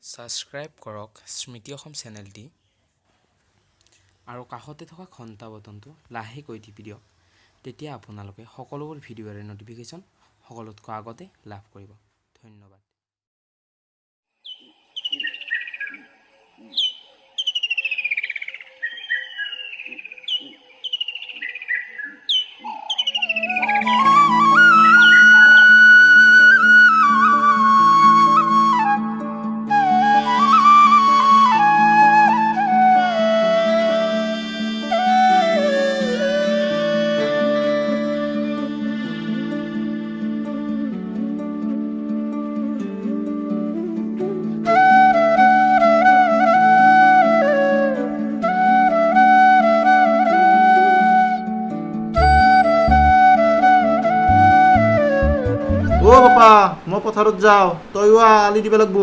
Subscribe কৰক স্মৃতি অসম চেনেলটি আৰু কাষতে থকা ঘণ্টা বটনটো লাহেকৈ টিপি দিয়ক। তেতিয়া আপোনালোকে সকলোবোৰ ভিডিঅ'ৰে ন'টিফিকেশ্যন সকলোতকৈ আগতে লাভ কৰিব। ধন্যবাদ। অ পাপা মই পথাৰত যাওঁ, তইও আলি দিব লাগব।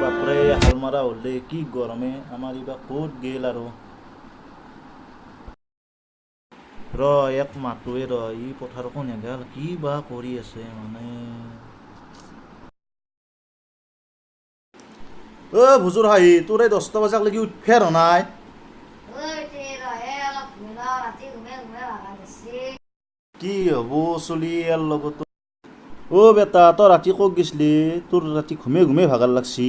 বাপৰে হাল মাৰা হ'লে কি গৰমে আমাৰ এইবাৰ ক'ত গেল আৰু এক মাতোৱে ই পথাৰখন এগাল কি বা কৰি আছে মানে। ভুজুৰ হাঁহি তোৰ এই 10টা বজাক লাগি উঠফেৰ নাই। কি হ'ব চলি ইয়াৰ লগত। বেটা তই ৰাতি ক'ত গৈছিলি? তোৰ ৰাতি ঘুমে ঘুমে ভাগাৰ লাগছি।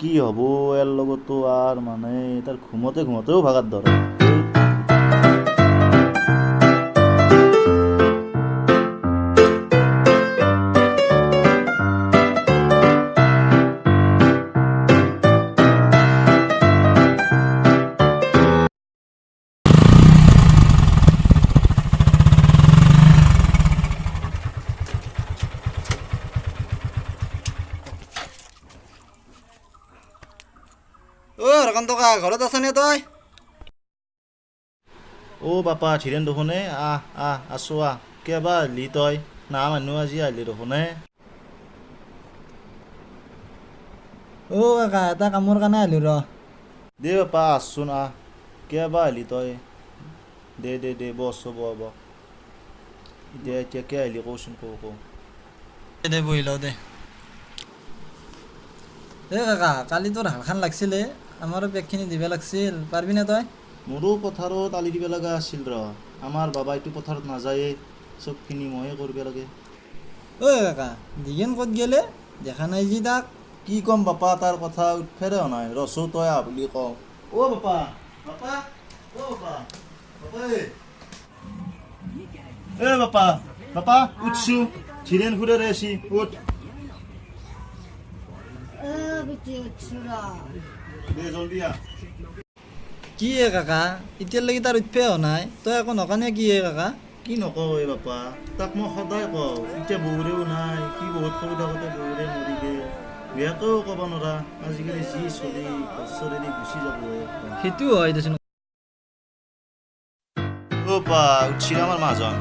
কি হ'ব ইয়াৰ লগতো আৰু মানে তাৰ ঘুমতেও ভাগাৰ ধৰে। ৰকান্ত কা ঘৰত আছনে তই? বাপা ধীৰেন দেখোনে আছো কেবা আহিলি তই? না মানুহ আজি আহিলি দেখোনে। কাকা এটা কামৰ কাৰণে আহিলো ৰ। দে বাপা আছোন কেবা আহিলি তই? দে বহ এতিয়া কে আহিলি কচোন কওঁ। দে বহি লওঁ দে। কাকা কালি তোৰ হালখান লাগছিলে, আমাৰো পেকখিনি দিব লাগিছিল, পাৰিবিনে তই? মোৰো পথাৰত আলি দিব লগা আছিল আমাৰ বাবাইটো পথাৰত নাযায়েই, চবখিনি ময়ে কৰিব লাগে। কাকা দিগেন ক'ত গেলে? দেখা নাই যি তাক। কি ক'ম বাপা তাৰ কথা উঠফেৰে নাই, ৰচো তই বুলি কওঁ। বাপা উঠছো, ধীৰেন খুৰে আছি উঠ। দে জলদি কি কাকা এতিয়ালৈকে তাৰ উঠফে হোৱা নাই, তই একো নকানে কি কাকা? কি নকওঁ বাপা, তাক মই সদায় কওঁ, এতিয়া বহুৰেও নাই, সি বহুত সৰু থাকোঁতে বহুৰে মৰি গ'ল। বেয়াকেও ক'ব নোৱাৰা, আজিকালি যি চলি ঘৰ এৰি গুচি যাব। সেইটো হয় দেচোন। উঠছি আমাৰ মাজন।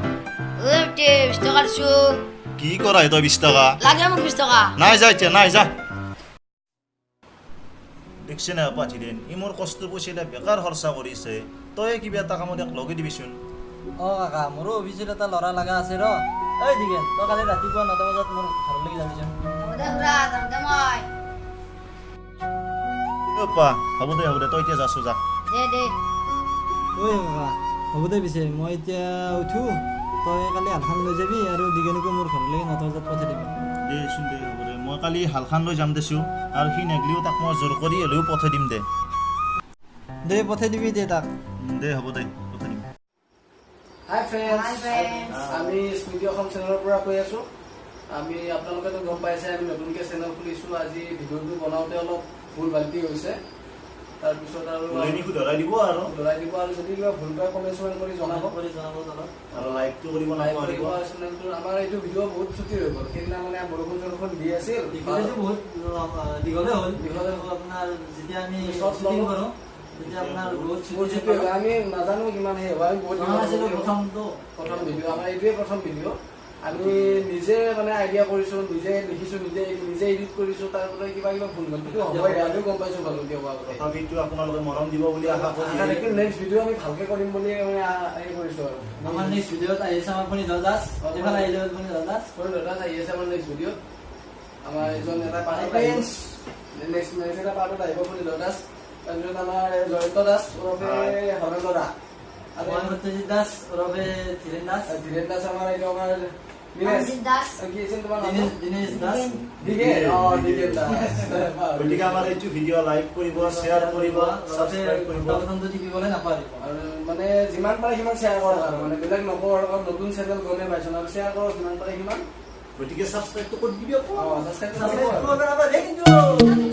20 টকা দিছোঁ। কি কৰা তই 20 টকা? লাগে মোক 20 টকা। নাই যা এতিয়া, নাই যা। দেখছে না পাঠিলেন ই মোৰ কষ্টৰ পইচা এটা বেকাৰ খৰচা কৰিছে তই কিবা এটা কামত ইয়াক লগে দিবিচোন অঁ কাকা মোৰো অফিচত এটা ল'ৰা লগা আছে ৰ ঐ দিগেন তই কালি ৰাতিপুৱা 9টা বজাত মোৰ ঘৰলৈকে যাবিচোন হ'ব দে খুৰা যামতে মই অ'পা হ'ব দে তই এতিয়া যাছো যা দে ঐ কাকা হ'ব দে পিছে মই এতিয়া উঠো তই কালি হালখান লৈ যাবি আৰু দিগেনকো মোৰ ঘৰলৈকে 9টা বজাত পঠাই দিবি দেচোন দে হ'ব দে মই কালি হালখান লৈ যাম দেছো আৰু সি নেগলিও তাক মই জোৰ কৰি হ'লেও পঠাই দিম দে দে পঠাই দিবি দে তাক দে হ'ব দে পঠাই দিম হাই ফ্ৰেণ্ডছ Hi, friends. আমি স্মৃতি অসম চেনেলৰ পৰা কৈ আছোঁ আমি আপোনালোকেতো গম পাইছে আমি নতুনকৈ চেনেল খুলিছোঁ আজি ভিডিঅ'টো বনাওঁতে অলপ ভুল ভ্ৰান্তি হৈছে তাৰপিছত আৰু ধৰাই দিব আৰু ধৰাই দিব আৰু যদি কিবা ভুল কৰা কমেণ্ট কৰি জনাব জনাব তলত আৰু লাইকটো কৰিব নাপাহৰিব চেনেলটো আমাৰ এইটো ভিডিঅ' বহুত ছুটি হৈ গ'ল সেইদিনা মানে বৰষুণ চৰষুণ দি আছিল বহুত দীঘলে হ'ল দীঘলে হ'ল। আপোনাৰ যেতিয়া আমি Short শ্বুটিং লওঁ। কৰোঁ তেতিয়া আপোনাৰ বহুত বহুত ছুটি হৈ গ'ল। আমি নাজানো কিমান সেই হ'ব আমি বহুত আছিলোঁ দীঘল প্ৰথমটো প্ৰথম ভিডিঅ' আমাৰ এইটোৱে প্ৰথম ভিডিঅ' আমি নিজে মানে আইডিয়া কৰিছোঁ নিজে লিখিছোঁ নিজে এডিট কৰিছোঁ তাৰ পৰা কিবা ভুল ভ্ৰান্তিটো হ'বই আমিও গম পাইছোঁ ভাল কিয় হোৱা কথা তথাপিতো আপোনালোকে মৰম দিব বুলি আশা কৰি নেক্সট ভিডিঅ' আমি ভালকে কৰিম বুলি মানে হেৰি কৰিছোঁ আৰু আমাৰ নেক্সট ভিডিঅ'ত আহিছে আমাৰ ফণীধৰ দাস এইফালে আহিলে ফণীধৰ দাস দাদা আহি আছে আমাৰ নেক্সট ভিডিঅ'ত আমাৰ এজন এটা পাৰ্টত Hi, আহিব নেক্সট এটা পাৰ্টত আহিব ফণীধৰ দাস তাৰপিছত আমাৰ জয়ন্ত দাস ওৰফে হৰেন্দ্ৰ দা আৰু মই সত্যজিৎ দাস ওৰফে ধীৰেন দাস ধীৰেন দাস আমাৰ এইটো আমাৰ অজিত দাস কি আছিল তোমাৰ নাম দিনেশ দাস দিগেন দিগেন দাস গতিকে আমাৰ এইটো ভিডিঅ' লাইক কৰিব শ্বেয়াৰ কৰিব ছাবস্ক্ৰাইব কৰিব বটনটো টিপিবলৈ নাপাহৰিব আৰু মানে যিমান পাৰে সিমান শ্বেয়াৰ কৰক আৰু মানে বেলেগ নকৰোঁ আৰু নতুন চেনেল গমে পাইছোঁ আৰু শ্বেয়াৰ কৰক যিমান পাৰে সিমান গতিকে ছাবস্ক্ৰাইবটো কৰি দিবি আকৌ ছাবস্ক্ৰাইব সাবস্ক্ৰাইব কৰবেন আবাৰ কিন্তু